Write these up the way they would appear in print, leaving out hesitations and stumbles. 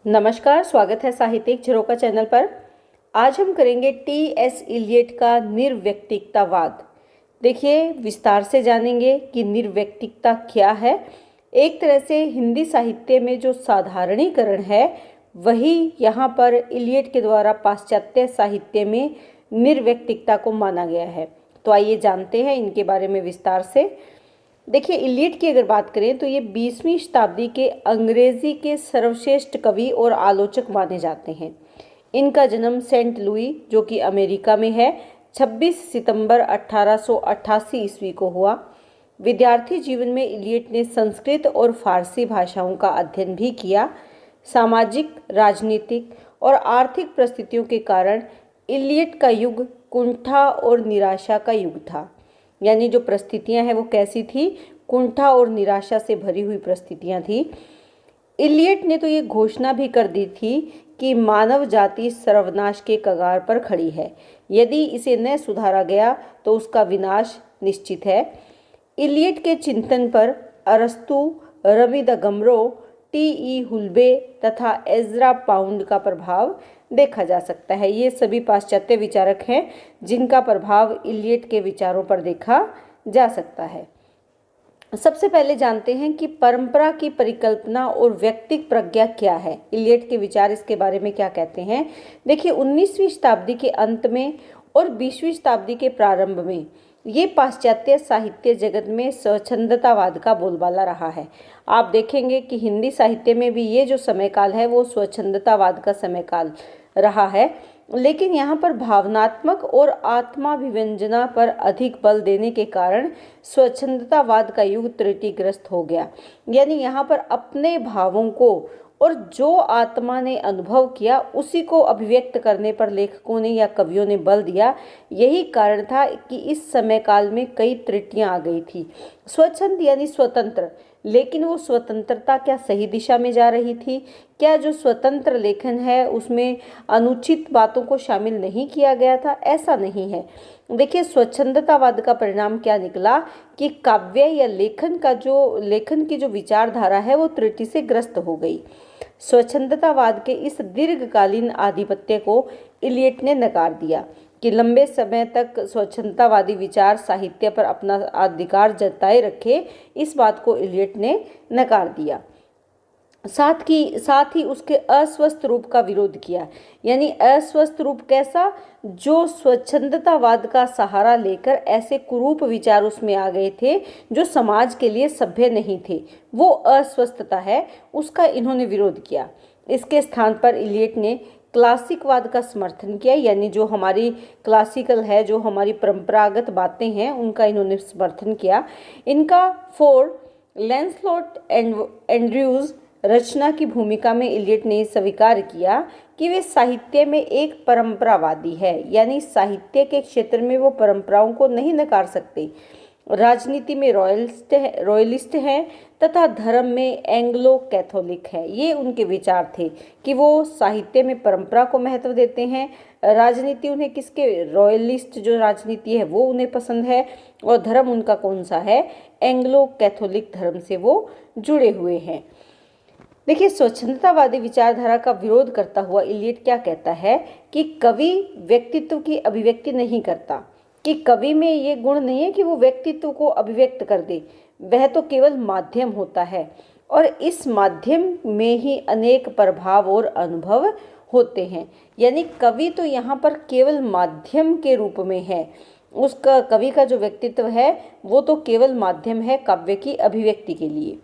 नमस्कार, स्वागत है साहित्यिक झरोका चैनल पर। आज हम करेंगे टी.एस. इलियट का निर्व्यक्तिकतावाद। देखिए, विस्तार से जानेंगे कि निर्व्यक्तिकता क्या है। एक तरह से हिंदी साहित्य में जो साधारणीकरण है वही यहाँ पर इलियट के द्वारा पाश्चात्य साहित्य में निर्व्यक्तिकता को माना गया है। तो आइए जानते हैं इनके बारे में विस्तार से। देखिए, इलियट की अगर बात करें तो ये 20वीं शताब्दी के अंग्रेजी के सर्वश्रेष्ठ कवि और आलोचक माने जाते हैं। इनका जन्म सेंट लुई, जो कि अमेरिका में है, 26 सितंबर 1888 ईस्वी को हुआ। विद्यार्थी जीवन में इलियट ने संस्कृत और फारसी भाषाओं का अध्ययन भी किया। सामाजिक, राजनीतिक और आर्थिक परिस्थितियों के कारण इलियट का युग कुंठा और निराशा का युग था। यानी जो परिस्थितियां हैं वो कैसी थी? कुंठा और निराशा से भरी हुई परिस्थितियां थी। इलियट ने तो ये घोषणा भी कर दी थी कि मानव जाति सर्वनाश के कगार पर खड़ी है। यदि इसे न सुधारा गया तो उसका विनाश निश्चित है। इलियट के चिंतन पर अरस्तु, रवि द गमरो, टी.ई. हुल्बे तथा एज़रा पाउंड का प्रभाव देखा जा सकता है। ये सभी पाश्चात्य विचारक हैं जिनका प्रभाव इलियट के विचारों पर देखा जा सकता है। सबसे पहले जानते हैं कि परंपरा की परिकल्पना और व्यक्तिक प्रज्ञा क्या है। इलियट के विचार इसके बारे में क्या कहते हैं? देखिए, 19वीं शताब्दी के अंत में और 20वीं शताब्दी के प्रारंभ में ये पाश्चात्य साहित्य जगत में स्वच्छंदतावाद का बोलबाला रहा है। आप देखेंगे कि हिंदी साहित्य में भी ये जो समयकाल है वो स्वच्छंदतावाद का समयकाल रहा है, लेकिन यहाँ पर भावनात्मक और आत्माभिव्यंजना पर अधिक बल देने के कारण स्वच्छंदतावाद का युग त्रुटिग्रस्त हो गया। यानी यहाँ पर अपने भावों को और जो आत्मा ने अनुभव किया उसी को अभिव्यक्त करने पर लेखकों ने या कवियों ने बल दिया। यही कारण था कि इस समय काल में कई त्रुटियां आ गई थी। स्वच्छंद यानी स्वतंत्र, लेकिन वो स्वतंत्रता क्या सही दिशा में जा रही थी? क्या जो स्वतंत्र लेखन है उसमें अनुचित बातों को शामिल नहीं किया गया था? ऐसा नहीं है। देखिए, स्वच्छंदतावाद का परिणाम क्या निकला कि काव्य या लेखन की जो विचारधारा है वो त्रुटि से ग्रस्त हो गई। स्वच्छंदतावाद के इस दीर्घकालीन आधिपत्य को इलियट ने नकार दिया कि लंबे समय तक स्वच्छंदतावादी विचार साहित्य पर अपना अधिकार जताए रखे। इस बात को इलियट ने नकार दिया। साथ ही उसके अस्वस्थ रूप का विरोध किया। यानी अस्वस्थ रूप कैसा? जो स्वच्छंदतावाद का सहारा लेकर ऐसे कुरूप विचार उसमें आ गए थे जो समाज के लिए सभ्य नहीं थे, वो अस्वस्थता है, उसका इन्होंने विरोध किया। इसके स्थान पर इलियट ने क्लासिकवाद का समर्थन किया। यानी जो हमारी क्लासिकल है, जो हमारी परंपरागत बातें हैं, उनका इन्होंने समर्थन किया। इनका फोर लैंसलॉट एंड्रयूज रचना की भूमिका में इलियट ने स्वीकार किया कि वे साहित्य में एक परंपरावादी है। यानी साहित्य के क्षेत्र में वो परंपराओं को नहीं नकार सकते। राजनीति में रॉयलिस्ट हैं तथा धर्म में एंग्लो कैथोलिक है। ये उनके विचार थे कि वो साहित्य में परंपरा को महत्व देते हैं। राजनीति उन्हें किसके? रॉयलिस्ट जो राजनीति है वो उन्हें पसंद है। और धर्म उनका कौन सा है? एंग्लो कैथोलिक धर्म से वो जुड़े हुए हैं। देखिए, स्वच्छंदतावादी विचारधारा का विरोध करता हुआ इलियट क्या कहता है कि कवि व्यक्तित्व की अभिव्यक्ति नहीं करता, कि कवि में ये गुण नहीं है कि वो व्यक्तित्व को अभिव्यक्त कर दे, वह तो केवल माध्यम होता है और इस माध्यम में ही अनेक प्रभाव और अनुभव होते हैं। यानी कवि तो यहाँ पर केवल माध्यम के रूप में है। उसका कवि का जो व्यक्तित्व है वो तो केवल माध्यम है काव्य की अभिव्यक्ति के लिए।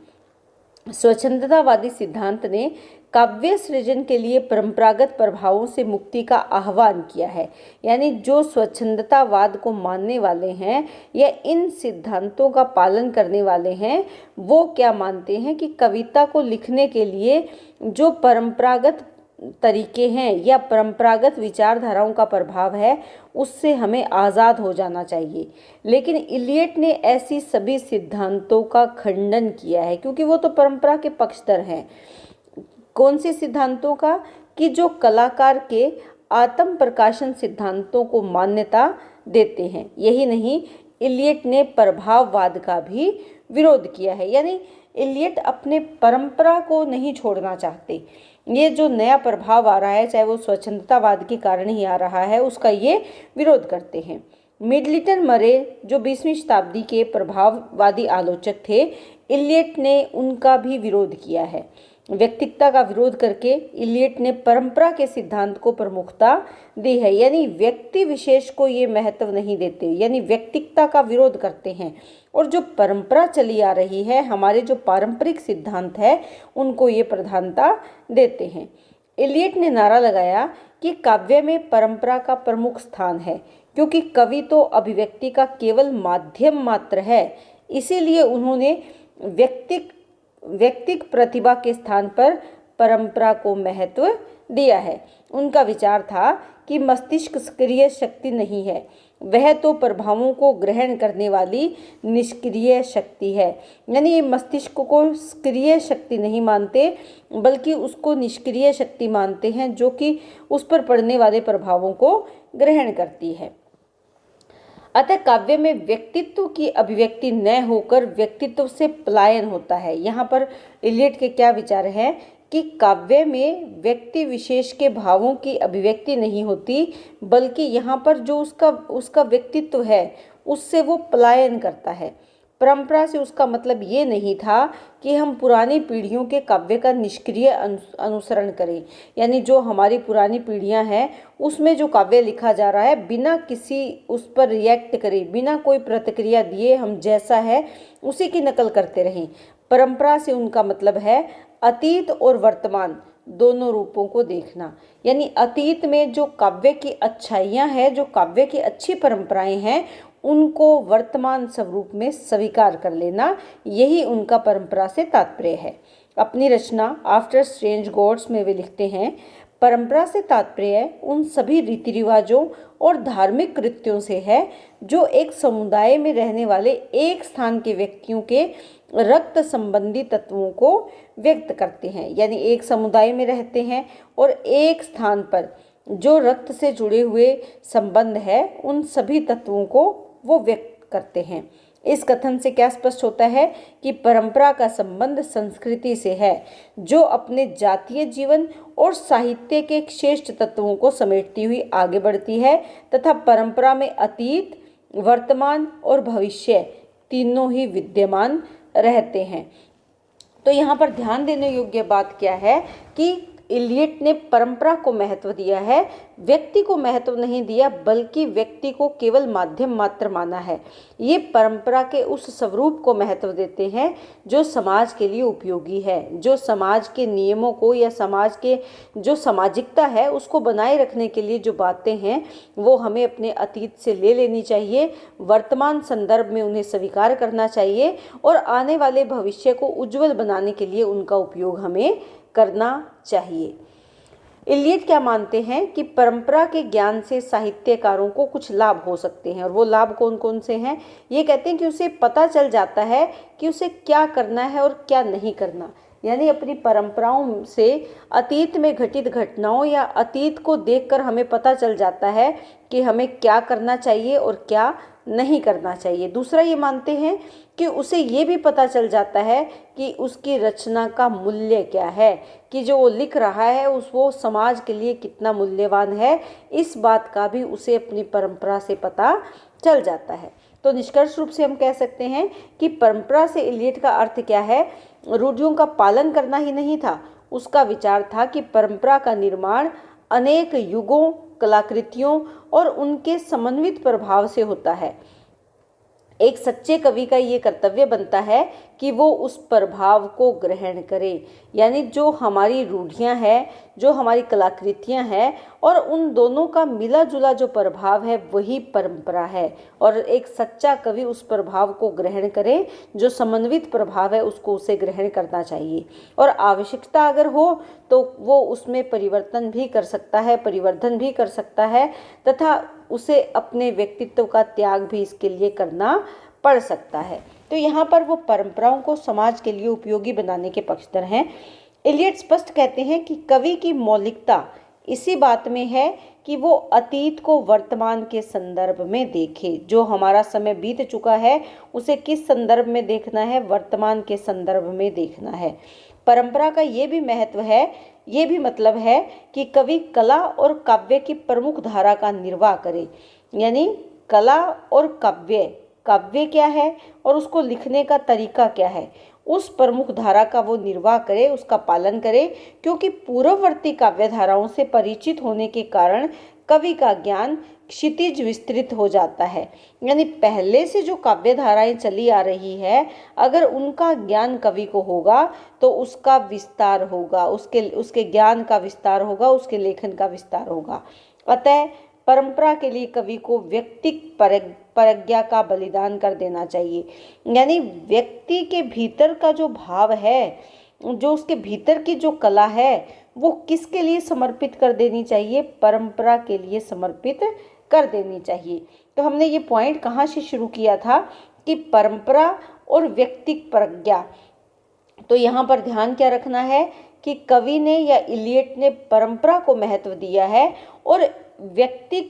स्वच्छंदतावादी सिद्धांत ने काव्य सृजन के लिए परंपरागत प्रभावों से मुक्ति का आह्वान किया है। यानी जो स्वच्छंदतावाद को मानने वाले हैं या इन सिद्धांतों का पालन करने वाले हैं, वो क्या मानते हैं कि कविता को लिखने के लिए जो परंपरागत तरीके हैं या परंपरागत विचारधाराओं का प्रभाव है उससे हमें आज़ाद हो जाना चाहिए। लेकिन इलियट ने ऐसी सभी सिद्धांतों का खंडन किया है, क्योंकि वो तो परंपरा के पक्षधर हैं। कौन से सिद्धांतों का? कि जो कलाकार के आत्म प्रकाशन सिद्धांतों को मान्यता देते हैं। यही नहीं, इलियट ने प्रभाववाद का भी विरोध किया है। यानी इलियट अपने परंपरा को नहीं छोड़ना चाहते। ये जो नया प्रभाव आ रहा है, चाहे वो स्वच्छंदतावाद के कारण ही आ रहा है, उसका ये विरोध करते हैं। मिडलिटन मरे जो 20वीं शताब्दी के प्रभाववादी आलोचक थे, इलियट ने उनका भी विरोध किया है। व्यक्तिकता का विरोध करके इलियट ने परंपरा के सिद्धांत को प्रमुखता दी है, यानी व्यक्ति विशेष को ये महत्व नहीं देते, यानी व्यक्तिकता का विरोध करते हैं। और जो परंपरा चली आ रही है, हमारे जो पारंपरिक सिद्धांत है, उनको ये प्रधानता देते हैं। इलियट ने नारा लगाया कि काव्य में परंपरा का प्रमुख स्थान है, क्योंकि कवि तो अभिव्यक्ति का केवल माध्यम मात्र है। इसीलिए उन्होंने व्यक्तिक प्रतिभा के स्थान पर परंपरा को महत्व दिया है। उनका विचार था कि मस्तिष्क सक्रिय शक्ति नहीं है, वह तो प्रभावों को ग्रहण करने वाली निष्क्रिय शक्ति है। यानी ये मस्तिष्क को सक्रिय शक्ति नहीं मानते, बल्कि उसको निष्क्रिय शक्ति मानते हैं, जो कि उस पर पड़ने वाले प्रभावों को ग्रहण करती है। अतः काव्य में व्यक्तित्व की अभिव्यक्ति न होकर व्यक्तित्व से पलायन होता है। यहाँ पर इलियट के क्या विचार हैं कि काव्य में व्यक्ति विशेष के भावों की अभिव्यक्ति नहीं होती, बल्कि यहाँ पर जो उसका व्यक्तित्व है, उससे वो पलायन करता है। परंपरा से उसका मतलब ये नहीं था कि हम पुरानी पीढ़ियों के काव्य का निष्क्रिय अनुसरण करें, यानी जो हमारी पुरानी पीढ़ियां हैं उसमें जो काव्य लिखा जा रहा है, बिना किसी उस पर रिएक्ट करे, बिना कोई प्रतिक्रिया दिए हम जैसा है उसी की नकल करते रहें। परंपरा से उनका मतलब है अतीत और वर्तमान दोनों रूपों को देखना, यानी अतीत में जो काव्य की अच्छाइयाँ हैं, जो काव्य की अच्छी परंपराएं हैं, उनको वर्तमान स्वरूप में स्वीकार कर लेना, यही उनका परंपरा से तात्पर्य है। अपनी रचना आफ्टर स्ट्रेंज गॉड्स में वे लिखते हैं, परंपरा से तात्पर्य उन सभी रीति रिवाजों और धार्मिक कृत्यों से है जो एक समुदाय में रहने वाले एक स्थान के व्यक्तियों के रक्त संबंधी तत्वों को व्यक्त करते हैं। यानी एक समुदाय में रहते हैं और एक स्थान पर जो रक्त से जुड़े हुए संबंध है, उन सभी तत्वों को वो व्यक्त करते हैं। इस कथन से क्या स्पष्ट होता है कि परंपरा का संबंध संस्कृति से है, जो अपने जातीय जीवन और साहित्य के श्रेष्ठ तत्वों को समेटती हुई आगे बढ़ती है, तथा परंपरा में अतीत, वर्तमान और भविष्य तीनों ही विद्यमान रहते हैं। तो यहाँ पर ध्यान देने योग्य बात क्या है कि इलियट ने परंपरा को महत्व दिया है, व्यक्ति को महत्व नहीं दिया, बल्कि व्यक्ति को केवल माध्यम मात्र माना है। ये परंपरा के उस स्वरूप को महत्व देते हैं जो समाज के लिए उपयोगी है, जो समाज के नियमों को या समाज के जो सामाजिकता है उसको बनाए रखने के लिए जो बातें हैं वो हमें अपने अतीत से ले लेनी चाहिए, वर्तमान संदर्भ में उन्हें स्वीकार करना चाहिए और आने वाले भविष्य को उज्जवल बनाने के लिए उनका उपयोग हमें करना चाहिए। इलियट क्या मानते हैं कि परंपरा के ज्ञान से साहित्यकारों को कुछ लाभ हो सकते हैं, और वो लाभ कौन कौन से हैं? ये कहते हैं कि उसे पता चल जाता है कि उसे क्या करना है और क्या नहीं करना। यानी अपनी परंपराओं से अतीत में घटित घटनाओं या अतीत को देखकर हमें पता चल जाता है कि हमें क्या करना चाहिए और क्या नहीं करना चाहिए। दूसरा ये मानते हैं कि उसे ये भी पता चल जाता है कि उसकी रचना का मूल्य क्या है, कि जो वो लिख रहा है वो समाज के लिए कितना मूल्यवान है, इस बात का भी उसे अपनी परंपरा से पता चल जाता है। तो निष्कर्ष रूप से हम कह सकते हैं कि परंपरा से इलियट का अर्थ क्या है? रूढ़ियों का पालन करना ही नहीं था, उसका विचार था कि परंपरा का निर्माण अनेक युगों, कलाकृतियों और उनके समन्वित प्रभाव से होता है। एक सच्चे कवि का ये कर्तव्य बनता है कि वो उस प्रभाव को ग्रहण करे, यानी जो हमारी रूढ़ियाँ हैं, जो हमारी कलाकृतियाँ हैं, और उन दोनों का मिला जुला जो प्रभाव है वही परंपरा है। और एक सच्चा कवि उस प्रभाव को ग्रहण करे, जो समन्वित प्रभाव है उसको उसे ग्रहण करना चाहिए, और आवश्यकता अगर हो तो वो उसमें परिवर्तन भी कर सकता है, परिवर्धन भी कर सकता है, तथा उसे अपने व्यक्तित्व का त्याग भी इसके लिए करना पड़ सकता है। तो यहाँ पर वो परंपराओं को समाज के लिए उपयोगी बनाने के पक्षधर हैं। इलियट स्पष्ट कहते हैं कि कवि की मौलिकता इसी बात में है कि वो अतीत को वर्तमान के संदर्भ में देखे। जो हमारा समय बीत चुका है उसे किस संदर्भ में देखना है? वर्तमान के संदर्भ में देखना है। परंपरा का ये भी महत्व है, ये भी मतलब है कि कवि कला और काव्य की प्रमुख धारा का निर्वाह करे। यानी कला और काव्य, काव्य क्या है और उसको लिखने का तरीका क्या है, उस प्रमुख धारा का वो निर्वाह करे, उसका पालन करे। क्योंकि पूर्ववर्ती काव्य धाराओं से परिचित होने के कारण कवि का ज्ञान क्षितिज विस्तृत हो जाता है। यानी पहले से जो काव्य धाराएं चली आ रही है, अगर उनका ज्ञान कवि को होगा तो उसका विस्तार होगा, उसके ज्ञान का विस्तार होगा, उसके लेखन का विस्तार होगा। अतः परंपरा के लिए कवि को व्यक्तिक प्रज्ञा का बलिदान कर देना चाहिए। यानी व्यक्ति के भीतर का जो भाव है, जो उसके भीतर की जो कला है, वो किसके लिए समर्पित कर देनी चाहिए? परंपरा के लिए समर्पित कर देनी चाहिए। तो हमने ये पॉइंट कहाँ से शुरू किया था कि परंपरा और व्यक्तिक प्रज्ञा। तो यहाँ पर ध्यान क्या रखना है कि कवि ने या इलियट ने परंपरा को महत्व दिया है और व्यक्ति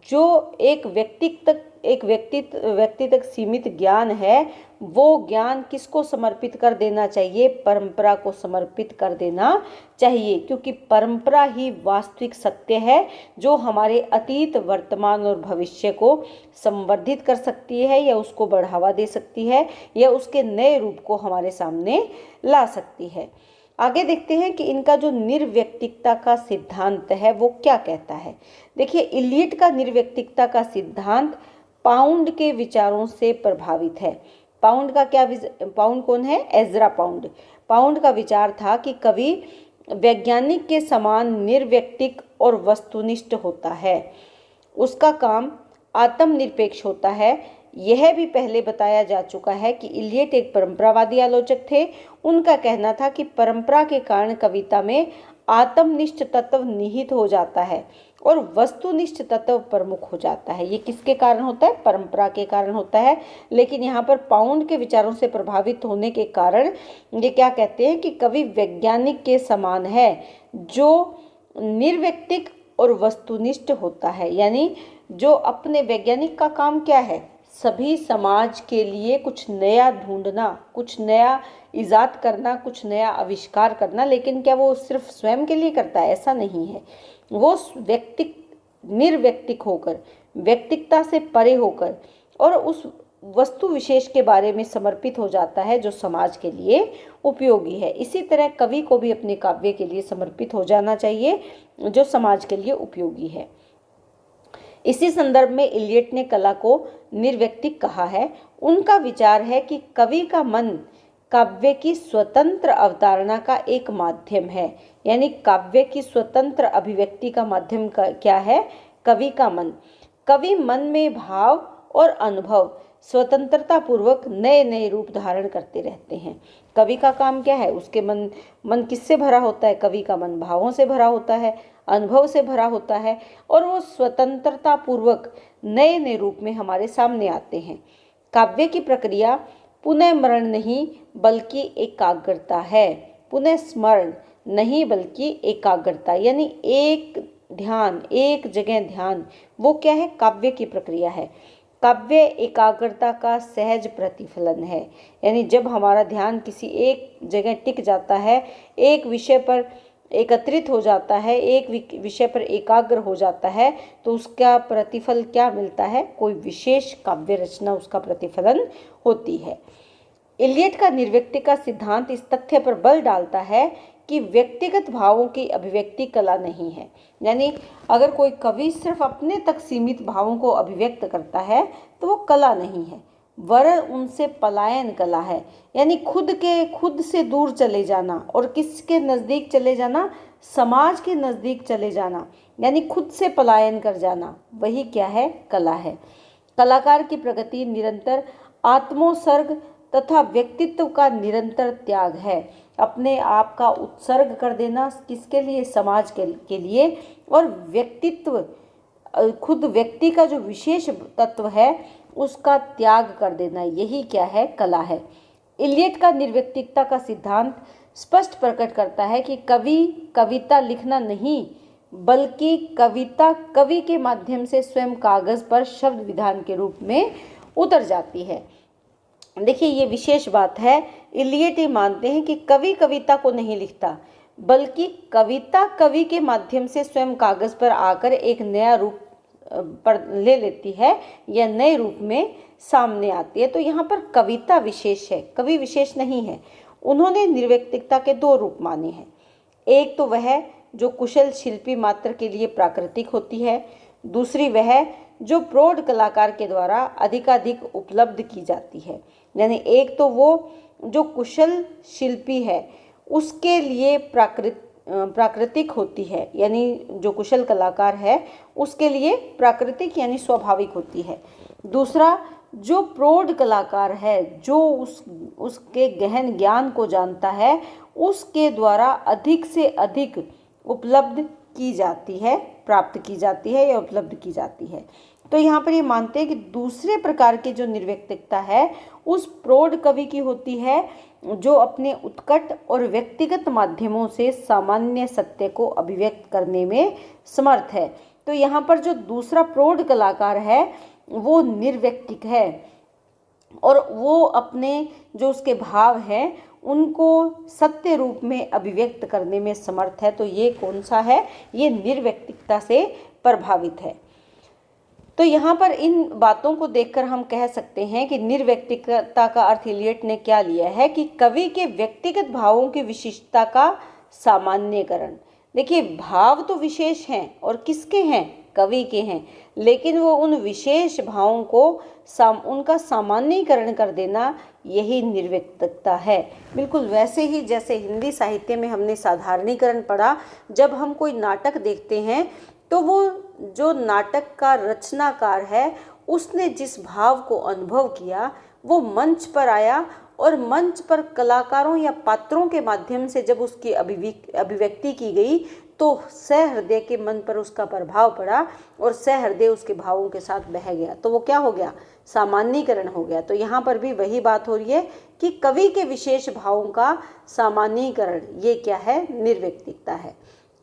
जो एक व्यक्ति तक सीमित ज्ञान है, वो ज्ञान किसको समर्पित कर देना चाहिए? परंपरा को समर्पित कर देना चाहिए। क्योंकि परंपरा ही वास्तविक सत्य है जो हमारे अतीत, वर्तमान और भविष्य को संवर्धित कर सकती है या उसको बढ़ावा दे सकती है या उसके नए रूप को हमारे सामने ला सकती है। आगे देखते हैं कि इनका जो निर्व्यक्तिकता का सिद्धांत है वो क्या कहता है। देखिए, इलियट का निर्व्यक्तिकता का सिद्धांत पाउंड के विचारों से प्रभावित है। पाउंड का क्या पाउंड कौन है? Ezra pound. पाउंड का विचार था कि कवि वैज्ञानिक के समान निर्व्यक्तिक और वस्तुनिष्ठ होता है, उसका काम आत्मनिरपेक्ष होता है। यह भी पहले बताया जा चुका है कि इलियट एक परंपरावादी आलोचक थे। उनका कहना था कि परंपरा के कारण कविता में आत्मनिष्ठ तत्व निहित हो जाता है और वस्तुनिष्ठ तत्व प्रमुख हो जाता है। ये किसके कारण होता है? परंपरा के कारण होता है। लेकिन यहाँ पर पाउंड के विचारों से प्रभावित होने के कारण ये क्या कहते हैं कि कवि वैज्ञानिक के समान है जो निर्व्यक्तिक और वस्तुनिष्ठ होता है। यानी जो अपने वैज्ञानिक का काम क्या है? सभी समाज के लिए कुछ नया ढूंढना, कुछ नया इजाद करना, कुछ नया आविष्कार करना। लेकिन क्या वो सिर्फ स्वयं के लिए करता है? ऐसा नहीं है। वो निर्व्यक्तिक होकर, व्यक्तिकता से परे होकर और उस वस्तु विशेष के बारे में समर्पित हो जाता है जो समाज के लिए उपयोगी है। इसी तरह कवि को भी अपने काव्य के लिए समर्पित हो जाना चाहिए जो समाज के लिए उपयोगी है। इसी संदर्भ में इलियट ने कला को निर्व्यक्तिक कहा है। उनका विचार है कि कवि का मन काव्य की स्वतंत्र अवतारणा का एक माध्यम है। यानी काव्य की स्वतंत्र अभिव्यक्ति का माध्यम क्या है? कवि का मन। कवि मन में भाव और अनुभव स्वतंत्रता पूर्वक नए नए रूप धारण करते रहते हैं। कवि का काम क्या है? उसके मन किससे भरा होता है? कवि का मन भावों से भरा होता है, अनुभव से भरा होता है और वो स्वतंत्रता पूर्वक नए नए रूप में हमारे सामने आते हैं। काव्य की प्रक्रिया पुनः नहीं बल्कि एकाग्रता है। पुनः स्मरण नहीं बल्कि एकाग्रता, यानी एक ध्यान, एक जगह ध्यान, वो क्या है? काव्य की प्रक्रिया है। काव्य एकाग्रता का सहज प्रतिफलन है। यानी जब हमारा ध्यान किसी एक जगह टिक जाता है, एक विषय पर एकत्रित हो जाता है, एक विषय पर एकाग्र हो जाता है, तो उसका प्रतिफल क्या मिलता है? कोई विशेष काव्य रचना उसका प्रतिफलन होती है। इलियट का निर्व्यक्ति का सिद्धांत इस तथ्य पर बल डालता है कि व्यक्तिगत भावों की अभिव्यक्ति कला नहीं है। यानी अगर कोई कवि सिर्फ अपने तक सीमित भावों को अभिव्यक्त करता है तो वो कला नहीं है, वरन उनसे पलायन कला है। यानी खुद से दूर चले जाना और किसके नज़दीक चले जाना? समाज के नज़दीक चले जाना, यानी खुद से पलायन कर जाना, वही क्या है? कला है। कलाकार की प्रगति निरंतर आत्मोत्सर्ग तथा व्यक्तित्व का निरंतर त्याग है। अपने आप का उत्सर्ग कर देना, किसके लिए? समाज के लिए। और व्यक्तित्व, खुद व्यक्ति का जो विशेष तत्व है उसका त्याग कर देना, यही क्या है? कला है। इलियट का निर्व्यक्तिकता का सिद्धांत स्पष्ट प्रकट करता है कि कवि कविता लिखना नहीं बल्कि कविता कवि के माध्यम से स्वयं कागज पर शब्द विधान के रूप में उतर जाती है। देखिए ये विशेष बात है। इलियट ये मानते हैं कि कवि कविता को नहीं लिखता, बल्कि कविता कवि के माध्यम से स्वयं कागज पर आकर एक नया रूप पर ले लेती है या नए रूप में सामने आती है। तो यहाँ पर कविता विशेष है, कवि विशेष नहीं है। उन्होंने निर्व्यक्तिकता के दो रूप माने हैं। एक तो वह जो कुशल शिल्पी मात्र के लिए प्राकृतिक होती है, दूसरी वह जो प्रौढ़ कलाकार के द्वारा अधिकाधिक उपलब्ध की जाती है। यानी एक तो वो जो कुशल शिल्पी है उसके लिए प्राकृतिक होती है, यानी जो कुशल कलाकार है उसके लिए प्राकृतिक यानी स्वाभाविक होती है। दूसरा जो प्रौढ़ कलाकार है, जो उसके गहन ज्ञान को जानता है, उसके द्वारा अधिक से अधिक उपलब्ध की जाती है, प्राप्त की जाती है या उपलब्ध की जाती है। तो यहाँ पर ये मानते हैं कि दूसरे प्रकार की जो निर्व्यक्तिकता है उस प्रौढ़ कवि की होती है जो अपने उत्कट और व्यक्तिगत माध्यमों से सामान्य सत्य को अभिव्यक्त करने में समर्थ है। तो यहाँ पर जो दूसरा प्रौढ़ कलाकार है वो निर्व्यक्तिक है और वो अपने जो उसके भाव हैं उनको सत्य रूप में अभिव्यक्त करने में समर्थ है। तो ये कौन सा है? ये निर्व्यक्तिकता से प्रभावित है। तो यहाँ पर इन बातों को देखकर हम कह सकते हैं कि निर्व्यक्तिकता का अर्थ इलियट ने क्या लिया है कि कवि के व्यक्तिगत भावों की विशिष्टता का सामान्यकरण। देखिए भाव तो विशेष हैं और किसके हैं? कवि के हैं, लेकिन वो उन विशेष भावों को उनका सामान्यीकरण कर देना, यही निर्व्यक्तिकता है। बिल्कुल वैसे ही जैसे हिंदी साहित्य में हमने साधारणीकरण पढ़ा, जब हम कोई नाटक देखते हैं तो वो जो नाटक का रचनाकार है उसने जिस भाव को अनुभव किया वो मंच पर आया और मंच पर कलाकारों या पात्रों के माध्यम से जब उसकी अभिव्यक्ति की गई तो सहृदय के मन पर उसका प्रभाव पड़ा और सहृदय उसके भावों के साथ बह गया। तो वो क्या हो गया? सामान्यीकरण हो गया। तो यहाँ पर भी वही बात हो रही है कि कवि के विशेष भावों का सामान्यीकरण, ये क्या है? निर्व्यक्तिकता है।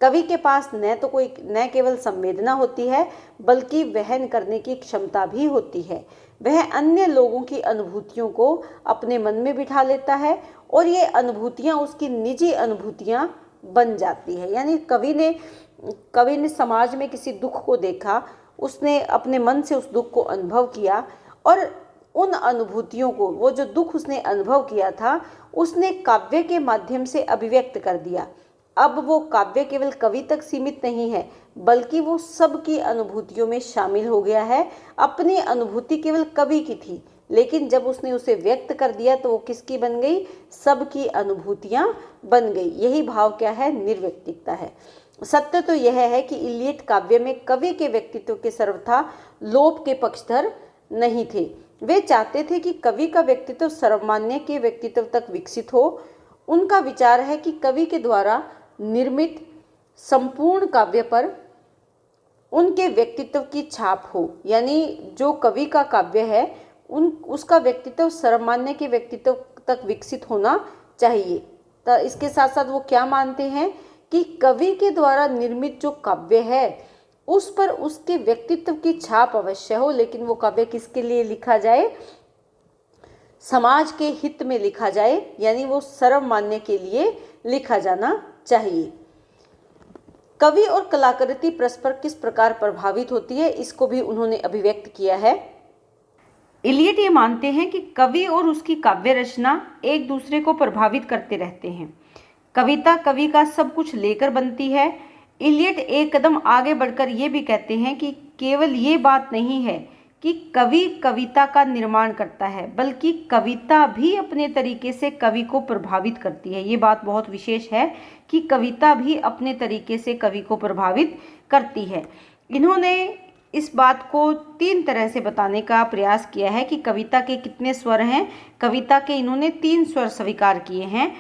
कवि के पास न केवल संवेदना होती है बल्कि वहन करने की क्षमता भी होती है। वह अन्य लोगों की अनुभूतियों को अपने मन में बिठा लेता है और ये अनुभूतियाँ उसकी निजी अनुभूतियाँ बन जाती है। यानी कवि ने समाज में किसी दुख को देखा, उसने अपने मन से उस दुख को अनुभव किया और उन अनुभूतियों को, वो जो दुख उसने अनुभव किया था, उसने काव्य के माध्यम से अभिव्यक्त कर दिया। अब वो काव्य केवल कवि तक सीमित नहीं है बल्कि वो सबकी अनुभूतियों में शामिल हो गया है। अपनी अनुभूति केवल कवि की थी, लेकिन जब उसने उसे व्यक्त कर दिया तो वो किसकी बन गई? सबकी अनुभूतियां बन गई। यही भाव क्या है? निर्व्यक्तिकता है। सत्य तो यह है कि इलियट काव्य में कवि के व्यक्तित्व के सर्वथा लोप के पक्षधर नहीं थे। वे चाहते थे कि कवि का व्यक्तित्व सर्वमान्य के व्यक्तित्व तक विकसित हो। उनका विचार है कि कवि के द्वारा निर्मित संपूर्ण काव्य पर उनके व्यक्तित्व की छाप हो। यानी जो कवि का काव्य है उसका व्यक्तित्व सर्वमान्य के व्यक्तित्व तक विकसित होना चाहिए। तो इसके साथ साथ वो क्या मानते हैं कि कवि के द्वारा निर्मित जो काव्य है उस पर उसके व्यक्तित्व की छाप अवश्य हो, लेकिन वो काव्य किसके लिए लिखा जाए? समाज के हित में लिखा जाए, यानी वो सर्वमान्य के लिए लिखा जाना चाहिए। कवि और कलाकृति परस्पर किस प्रकार प्रभावित होती है, इसको भी उन्होंने अभिव्यक्त किया है। इलियट ये मानते हैं कि कवि और उसकी काव्य रचना एक दूसरे को प्रभावित करते रहते हैं। कविता कवि का सब कुछ लेकर बनती है। इलियट एक कदम आगे बढ़कर ये भी कहते हैं कि केवल ये बात नहीं है कि कवि कविता का निर्माण करता है, बल्कि कविता भी अपने तरीके से कवि को प्रभावित करती है। ये बात बहुत विशेष है कि कविता भी अपने तरीके से कवि को प्रभावित करती है। इन्होंने इस बात को 3 तरह से बताने का प्रयास किया है कि कविता के कितने स्वर हैं। कविता के इन्होंने 3 स्वर स्वीकार किए हैं।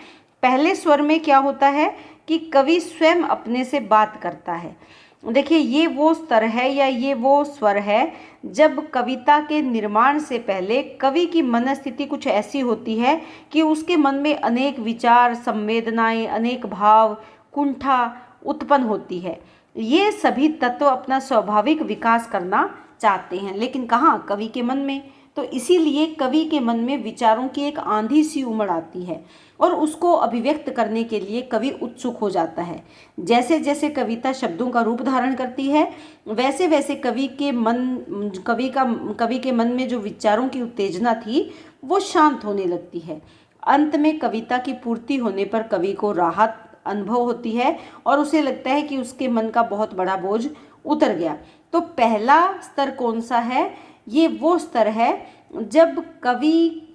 पहले स्वर में क्या होता है कि कवि स्वयं अपने से बात करता है। देखिए ये वो स्तर है या ये वो स्वर है जब कविता के निर्माण से पहले कवि की मनस्थिति कुछ ऐसी होती है कि उसके मन में अनेक विचार, संवेदनाएं, अनेक भाव, कुंठा उत्पन्न होती है। ये सभी तत्व अपना स्वाभाविक विकास करना चाहते हैं, लेकिन कहाँ? कवि के मन में। तो इसीलिए कवि के मन में विचारों की एक आंधी सी उमड़ आती है और उसको अभिव्यक्त करने के लिए कवि उत्सुक हो जाता है। जैसे जैसे कविता शब्दों का रूप धारण करती है, वैसे वैसे कवि के मन में जो विचारों की उत्तेजना थी वो शांत होने लगती है। अंत में कविता की पूर्ति होने पर कवि को राहत अनुभव होती है और उसे लगता है कि उसके मन का बहुत बड़ा बोझ उतर गया। तो पहला स्तर कौन सा है? ये वो स्तर है जब कवि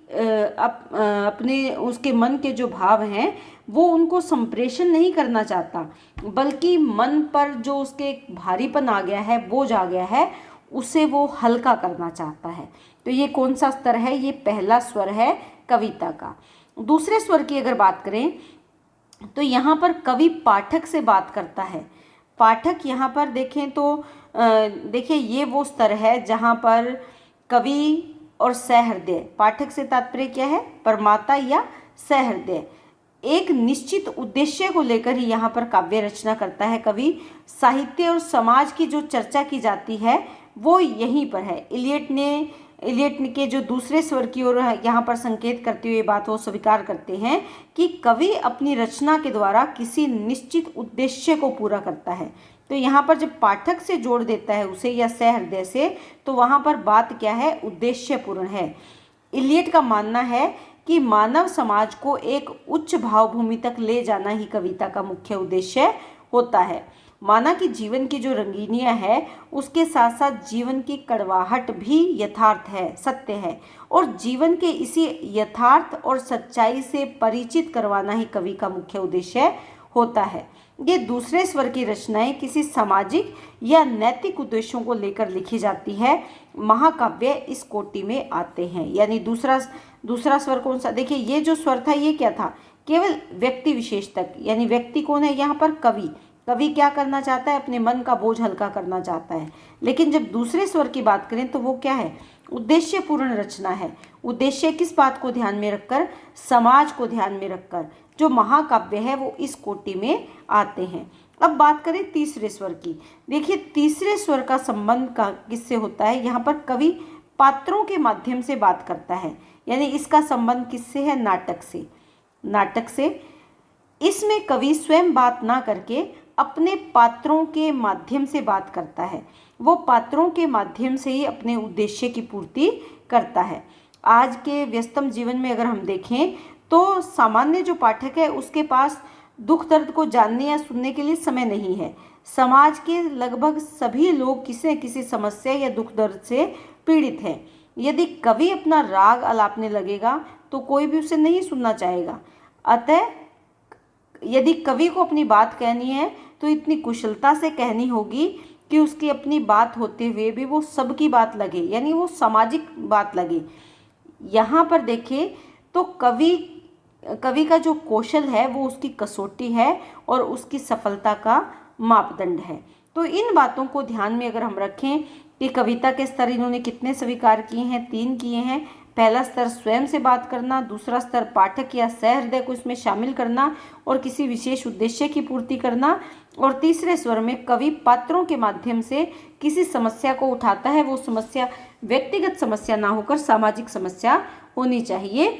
अपने उसके मन के जो भाव हैं वो उनको संप्रेषण नहीं करना चाहता, बल्कि मन पर जो उसके भारीपन आ गया है, बोझ आ गया है, उसे वो हल्का करना चाहता है। तो ये कौन सा स्तर है? ये पहला स्वर है कविता का। दूसरे स्वर की अगर बात करें तो यहाँ पर कवि पाठक से बात करता है। पाठक यहाँ पर देखें तो देखिए ये वो स्तर है जहाँ पर कवि और सहृदय, पाठक से तात्पर्य क्या है? परमाता या सहृदय, एक निश्चित उद्देश्य को लेकर ही यहाँ पर काव्य रचना करता है कवि। साहित्य और समाज की जो चर्चा की जाती है वो यहीं पर है। इलियट के जो दूसरे स्वर की ओर यहाँ पर संकेत करते हुए बात वो स्वीकार करते हैं कि कवि अपनी रचना के द्वारा किसी निश्चित उद्देश्य को पूरा करता है। तो यहाँ पर जब पाठक से जोड़ देता है उसे या सहृदय से, तो वहाँ पर बात क्या है? उद्देश्यपूर्ण है। इलियट का मानना है कि मानव समाज को एक उच्च भावभूमि तक ले जाना ही कविता का मुख्य उद्देश्य होता है। माना कि जीवन की जो रंगीनियाँ है उसके साथ साथ जीवन की कड़वाहट भी यथार्थ है, सत्य है, और जीवन के इसी यथार्थ और सच्चाई से परिचित करवाना ही कवि का मुख्य उद्देश्य होता है। ये दूसरे स्वर की रचनाएं किसी सामाजिक या नैतिक उद्देश्यों को लेकर लिखी जाती है। महाकाव्य इस कोटि में आते हैं। यानी दूसरा स्वर कौन सा? देखिए ये जो स्वर था ये क्या था? केवल व्यक्ति विशेष तक। यानी व्यक्ति कौन है यहाँ पर? कवि। कवि क्या करना चाहता है? अपने मन का बोझ हल्का करना चाहता है। लेकिन जब दूसरे स्वर की बात करें तो वो क्या है? उद्देश्यपूर्ण रचना है। उद्देश्य किस बात को ध्यान में रखकर? समाज को ध्यान में रखकर जो महाकाव्य है वो इस कोटि में आते हैं। अब बात करें तीसरे स्वर की। देखिए तीसरे स्वर का संबंध किससे होता है? यहाँ पर कवि पात्रों के माध्यम से बात करता है। यानी इसका संबंध किससे है? नाटक से। इसमें कवि स्वयं बात ना करके अपने पात्रों के माध्यम से बात करता है। वो पात्रों के माध्यम से ही अपने उद्देश्य की पूर्ति करता है। आज के व्यस्तम जीवन में अगर हम देखें तो सामान्य जो पाठक है उसके पास दुख दर्द को जानने या सुनने के लिए समय नहीं है। समाज के लगभग सभी लोग किसी न किसी समस्या या दुख दर्द से पीड़ित हैं। यदि कवि अपना राग अलापने लगेगा तो कोई भी उसे नहीं सुनना चाहेगा। अतः यदि कवि को अपनी बात कहनी है तो इतनी कुशलता से कहनी होगी कि उसकी अपनी बात होते हुए भी वो सबकी बात लगे, यानी वो सामाजिक बात लगे। यहाँ पर देखें तो कवि का जो कौशल है वो उसकी कसौटी है और उसकी सफलता का मापदंड है। तो इन बातों को ध्यान में अगर हम रखें कि कविता के स्तर इन्होंने कितने स्वीकार किए हैं? 3 किए हैं। पहला स्तर स्वयं से बात करना, दूसरा स्तर पाठक या सहृदय को इसमें शामिल करना और किसी विशेष उद्देश्य की पूर्ति करना, और तीसरे स्वर में कवि पात्रों के माध्यम से किसी समस्या को उठाता है। वो समस्या व्यक्तिगत समस्या ना होकर सामाजिक समस्या होनी चाहिए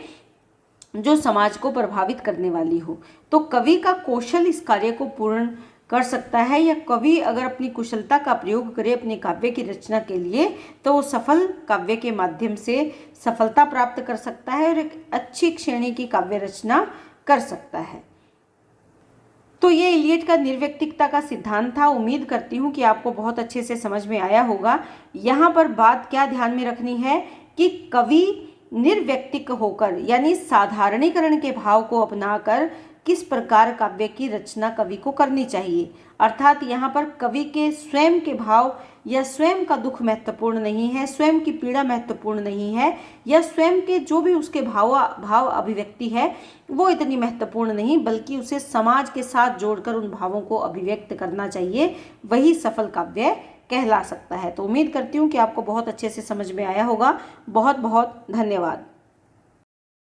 जो समाज को प्रभावित करने वाली हो। तो कवि का कौशल इस कार्य को पूर्ण कर सकता है, या कवि अगर अपनी कुशलता का प्रयोग करे अपने काव्य की रचना के लिए तो वो सफल काव्य के माध्यम से सफलता प्राप्त कर सकता है और एक अच्छी श्रेणी की काव्य रचना कर सकता है। तो ये इलियट का निर्व्यक्तिकता का सिद्धांत था। उम्मीद करती हूँ कि आपको बहुत अच्छे से समझ में आया होगा। यहाँ पर बात क्या ध्यान में रखनी है कि कवि निर्व्यक्तिक होकर यानी साधारणीकरण के भाव को अपनाकर किस प्रकार काव्य की रचना कवि को करनी चाहिए। अर्थात यहाँ पर कवि के स्वयं के भाव या स्वयं का दुख महत्वपूर्ण नहीं है, स्वयं की पीड़ा महत्वपूर्ण नहीं है, या स्वयं के जो भी उसके भाव अभिव्यक्ति है वो इतनी महत्वपूर्ण नहीं, बल्कि उसे समाज के साथ जोड़कर उन भावों को अभिव्यक्त करना चाहिए। वही सफल काव्य कहला सकता है। तो उम्मीद करती हूँ कि आपको बहुत अच्छे से समझ में आया होगा। बहुत बहुत धन्यवाद।